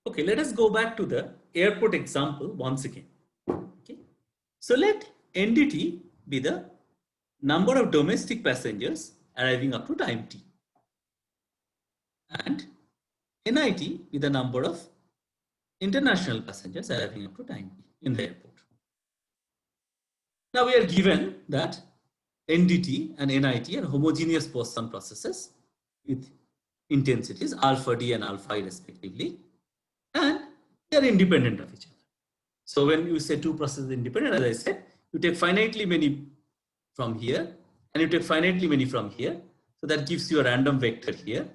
Okay, let us go back to the airport example once again. Okay, so let NDT be the number of domestic passengers arriving up to time t, and NIT be the number of international passengers arriving up to time t in the airport. Now we are given that NDT and NIT are homogeneous Poisson processes with intensities alpha d and alpha I respectively, and they are independent of each other. So when you say two processes independent, as I said, you take finitely many from here and you take finitely many from here. So that gives you a random vector here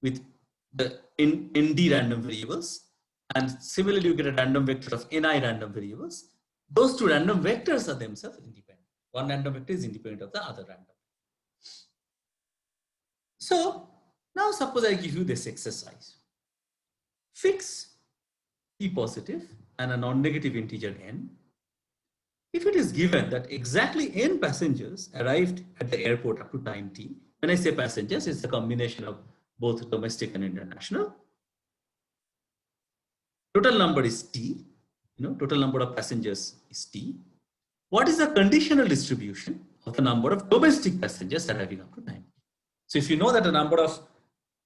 with the ND random variables. And similarly, you get a random vector of NI random variables. Those two random vectors are themselves independent. One random vector is independent of the other random. So now suppose I give you this exercise. Fix P positive and a non-negative integer n. If it is given that exactly n passengers arrived at the airport up to time t, when I say passengers, it's a combination of both domestic and international. Total number is t, total number of passengers is t. What is the conditional distribution of the number of domestic passengers arriving up to time? So if you know that the number of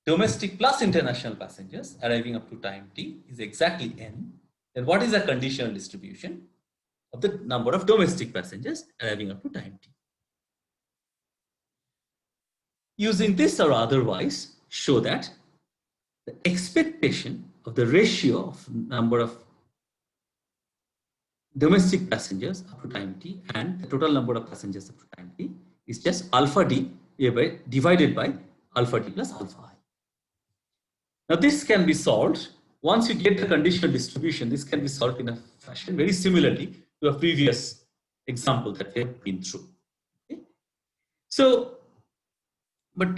domestic plus international passengers arriving up to time t is exactly n, then what is the conditional distribution of the number of domestic passengers arriving up to time t? Using this or otherwise, show that the expectation of the ratio of number of domestic passengers up to time t and the total number of passengers up to time t is just alpha d divided by alpha d plus alpha I. Now this can be solved. Once you get the conditional distribution, this can be solved in a fashion very similarly to a previous example that we have been through. Okay? So, but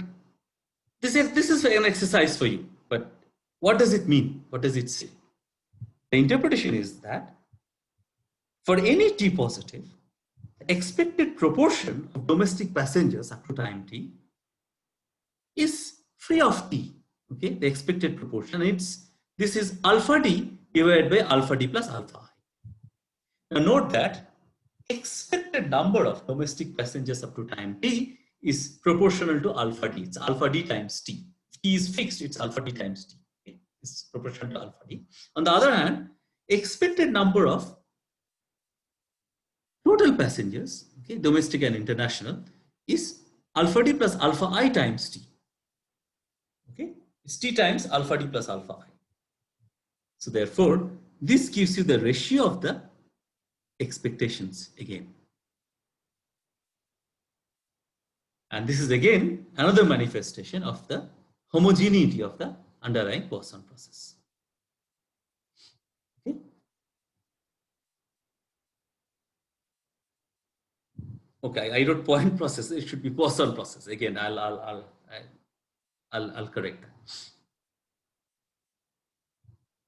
this is an exercise for you. But what does it mean? What does it say? The interpretation is that for any t positive, the expected proportion of domestic passengers up to time t is free of t. Okay, the expected proportion, this is alpha d divided by alpha d plus alpha I. Now note that expected number of domestic passengers up to time t is proportional to alpha d. It's alpha d times t. If t is fixed, it's alpha d times t. Okay? It's proportional to alpha d. On the other hand, expected number of total passengers, okay, domestic and international, is alpha d plus alpha I times t. Okay, it's t times alpha d plus alpha I. So therefore, this gives you the ratio of the expectations again. And this is again another manifestation of the homogeneity of the underlying Poisson process. Okay. Okay, I wrote point process. It should be Poisson process. Again, I'll correct that.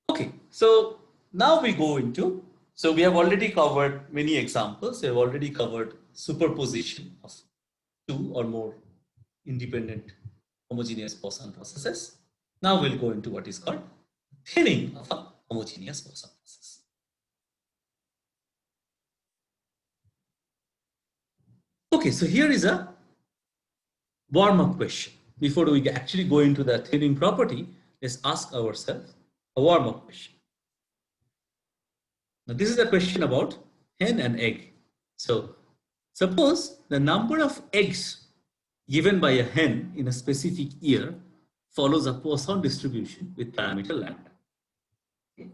Okay, so now we go into, so we have already covered many examples. We have already covered superposition of two or more independent homogeneous Poisson processes. Now we'll go into what is called thinning of a homogeneous Poisson process. Okay, so here is a warm-up question. Before we actually go into the thinning property, let's ask ourselves a warm-up question. Now this is a question about hen and egg. So suppose the number of eggs given by a hen in a specific year follows a Poisson distribution with parameter lambda. Okay.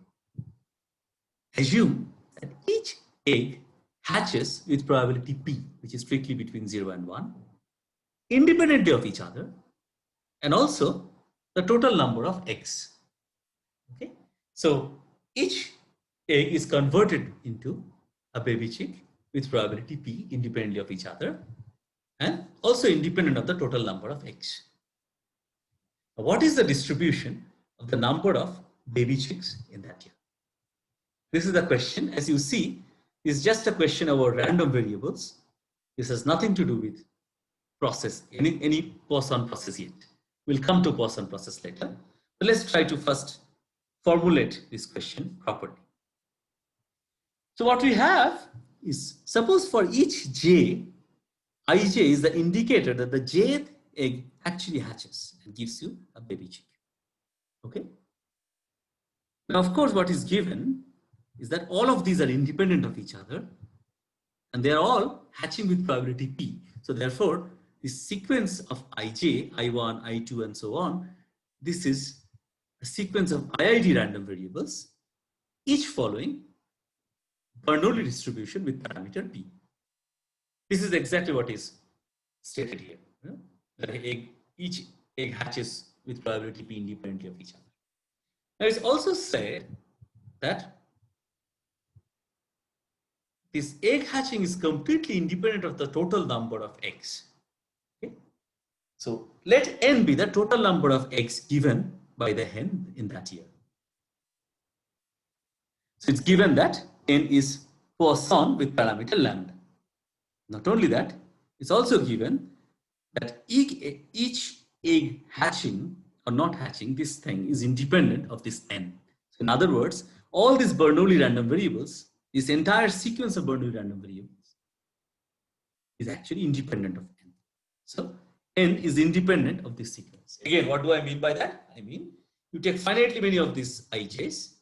Assume that each egg hatches with probability p, which is strictly between 0 and 1, independently of each other, and also the total number of eggs. Okay, so each egg is converted into a baby chick with probability p independently of each other and also independent of the total number of eggs. Now, what is the distribution of the number of baby chicks in that year? This is the question. As you see, it's just a question about random variables. This has nothing to do with process, any Poisson process yet. We'll come to Poisson process later. But let's try to first formulate this question properly. So what we have is, suppose for each j, ij is the indicator that the jth egg actually hatches and gives you a baby chick. Okay. Now, of course, what is given is that all of these are independent of each other and they are all hatching with probability p. So therefore, this sequence of ij, i1, i2, and so on, this is a sequence of IID random variables, each following Bernoulli distribution with parameter p. This is exactly what is stated here. That each egg hatches with probability p independently of each other. Now it's also said that this egg hatching is completely independent of the total number of eggs. Okay? So let n be the total number of eggs given by the hen in that year. So it's given that n is Poisson with parameter lambda. Not only that, it's also given that each egg hatching or not hatching, this thing is independent of this n. So in other words, all these Bernoulli random variables, this entire sequence of Bernoulli random variables is actually independent of n. So n is independent of this sequence. Again, what do I mean by that? I mean, you take finitely many of these ij's,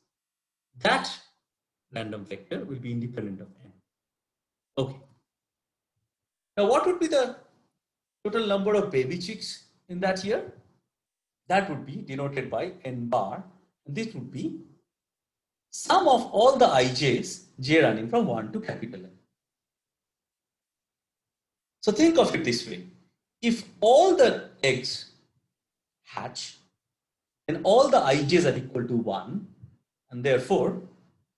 that random vector will be independent of n. Okay. Now, what would be the total number of baby chicks in that year? That would be denoted by n bar, and this would be sum of all the ij's, j running from 1 to capital N. So think of it this way. If all the eggs hatch, then all the ij's are equal to 1, and therefore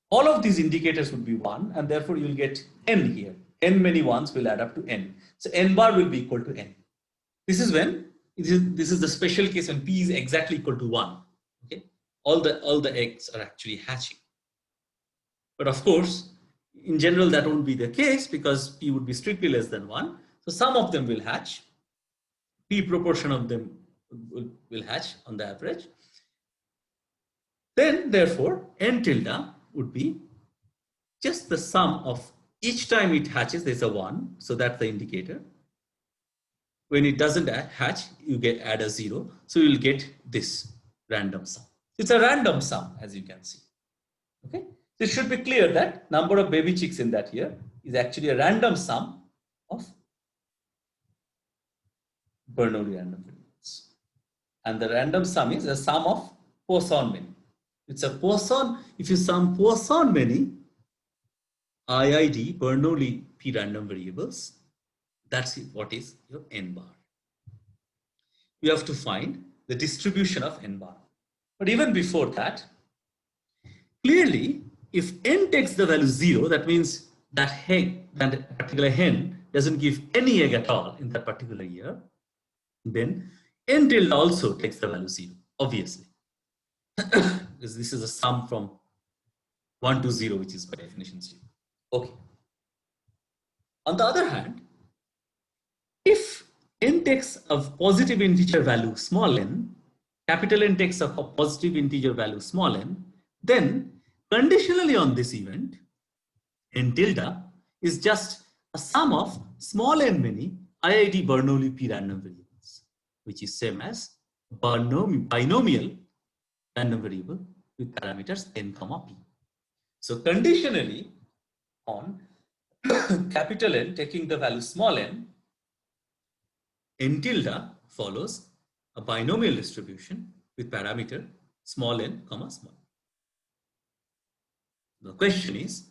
all of these indicators would be 1, and therefore you'll get n here. N many ones will add up to n. So n bar will be equal to n. This is when this is the special case when p is exactly equal to 1. Okay, all the eggs are actually hatching. But of course, in general, that won't be the case because p would be strictly less than 1. So some of them will hatch. P proportion of them will hatch on the average. Then, therefore, n tilde would be just the sum of each time it hatches, there's a 1. So that's the indicator. When it doesn't hatch, you add a 0. So you'll get this random sum. It's a random sum, as you can see. Okay. So it should be clear that number of baby chicks in that year is actually a random sum of Bernoulli random variables. And the random sum is a sum of Poisson many. It's a Poisson, if you sum Poisson many, IID Bernoulli p random variables, that's what is your n bar. You have to find the distribution of n bar. But even before that, clearly, if n takes the value 0, that means that particular hen doesn't give any egg at all in that particular year, then n tilde also takes the value 0, obviously. Because this is a sum from 1 to 0, which is by definition 0. Okay. On the other hand, if n takes a positive integer value small n, capital N takes a positive integer value small n, then conditionally on this event, n tilde is just a sum of small n many IID Bernoulli p random variables, which is same as binomial random variable with parameters n comma p. So conditionally on capital N taking the value small n, n tilde follows a binomial distribution with parameter small n comma small. The question is,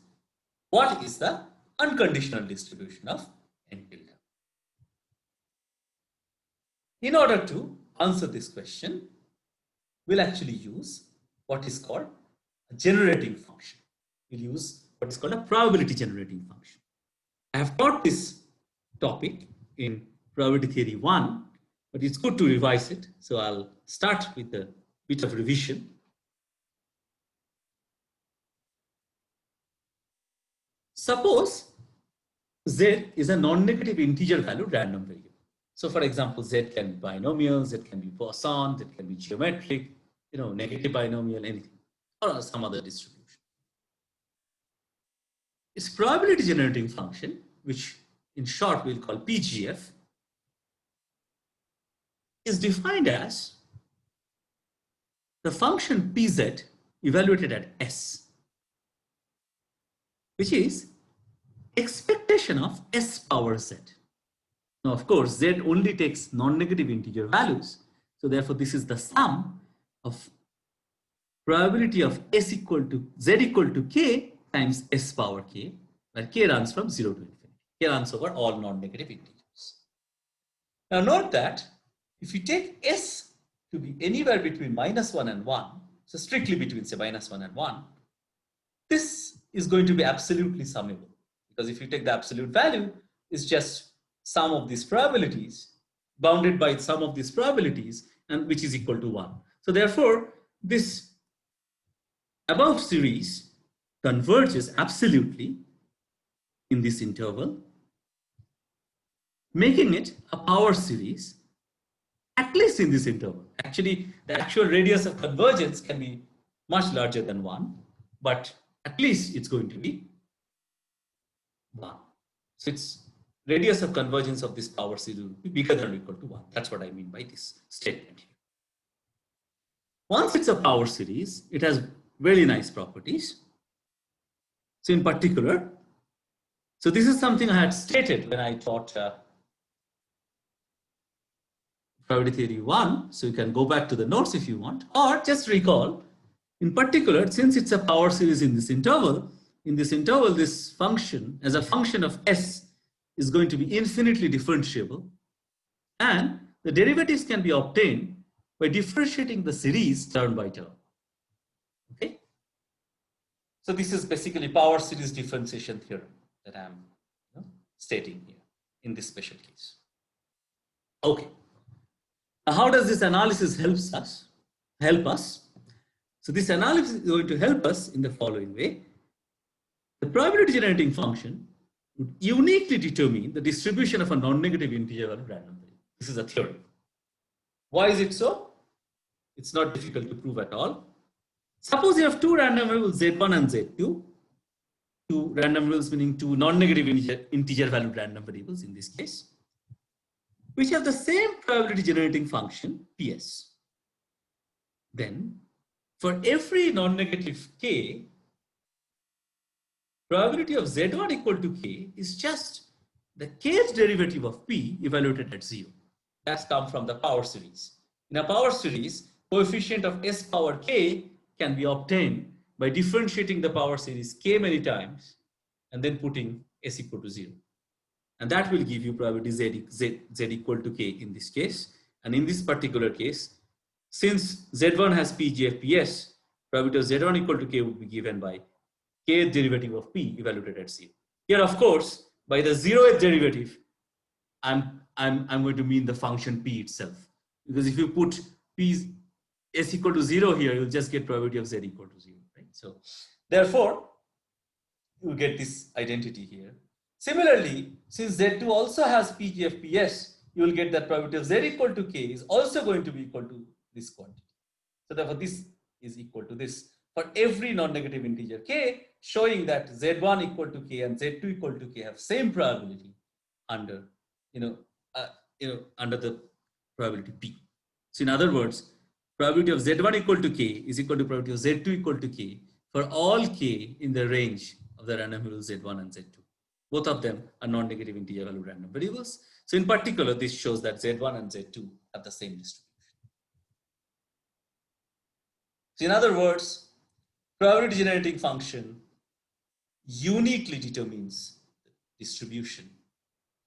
what is the unconditional distribution of n tilde? In order to answer this question, we'll actually use what is called a generating function. We'll use what is called a probability generating function. I have taught this topic in probability theory 1, but it's good to revise it. So I'll start with a bit of revision. Suppose z is a non-negative integer valued random variable. So for example, z can be binomial, z can be Poisson, z can be geometric, negative binomial, anything. or some other distribution. Its probability generating function, which in short we'll call PGF, is defined as the function Pz evaluated at S, which is expectation of S power Z. Now, of course, Z only takes non-negative integer values. So therefore, this is the sum of probability of S equal to Z equal to K times S power K, where K runs from 0 to infinity. K runs over all non-negative integers. Now note that if you take S to be anywhere between -1 and 1, so strictly between say -1 and 1, this is going to be absolutely summable. Because if you take the absolute value, it's just sum of these probabilities, bounded by sum of these probabilities, and which is equal to 1. So therefore, this above series converges absolutely in this interval, making it a power series, at least in this interval. Actually, the actual radius of convergence can be much larger than 1, but at least it's going to be 1. So its radius of convergence of this power series will be bigger than or equal to 1. That's what I mean by this statement here. Once it's a power series, it has very nice properties. So in particular, so this is something I had stated when I taught probability theory 1. So you can go back to the notes if you want, or just recall, in particular, since it's a power series in this interval, this function as a function of S is going to be infinitely differentiable, and the derivatives can be obtained by differentiating the series term by term. Okay? So this is basically power series differentiation theorem that I'm stating here in this special case. Okay. Now, how does this analysis help us? So this analysis is going to help us in the following way. The probability generating function would uniquely determine the distribution of a non-negative integer or random variable. This is a theorem. Why is it so? It's not difficult to prove at all. Suppose you have two random variables Z1 and Z2. Two random variables meaning two non-negative integer valued random variables in this case, which have the same probability generating function PS. Then for every non-negative K, probability of Z1 equal to K is just the K's derivative of P evaluated at 0. That's come from the power series. In a power series, coefficient of S power K can be obtained by differentiating the power series K many times and then putting S equal to 0. And that will give you probability Z equal to K in this case. And in this particular case, since Z1 has PGF PS, probability of Z1 equal to K would be given by K derivative of P evaluated at 0. Here, of course, by the 0th derivative, I'm going to mean the function P itself. Because if you put P S equal to 0 here, you'll just get probability of Z equal to 0, right? So therefore, you get this identity here. Similarly, since Z2 also has PGF PS, you will get that probability of Z equal to K is also going to be equal to this quantity. So therefore, this is equal to this for every non-negative integer K, showing that Z1 equal to K and Z2 equal to K have same probability under, under the probability P. So in other words, probability of Z1 equal to K is equal to probability of Z2 equal to K for all K in the range of the random variables Z1 and Z2. Both of them are non-negative integer value random variables. So in particular, this shows that Z1 and Z2 have the same distribution. So in other words, probability generating function uniquely determines the distribution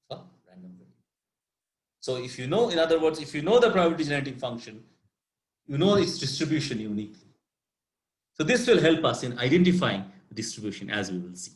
of random variable. So if you know, in other words, if you know the probability generating function, you know its distribution uniquely. So this will help us in identifying the distribution, as we will see.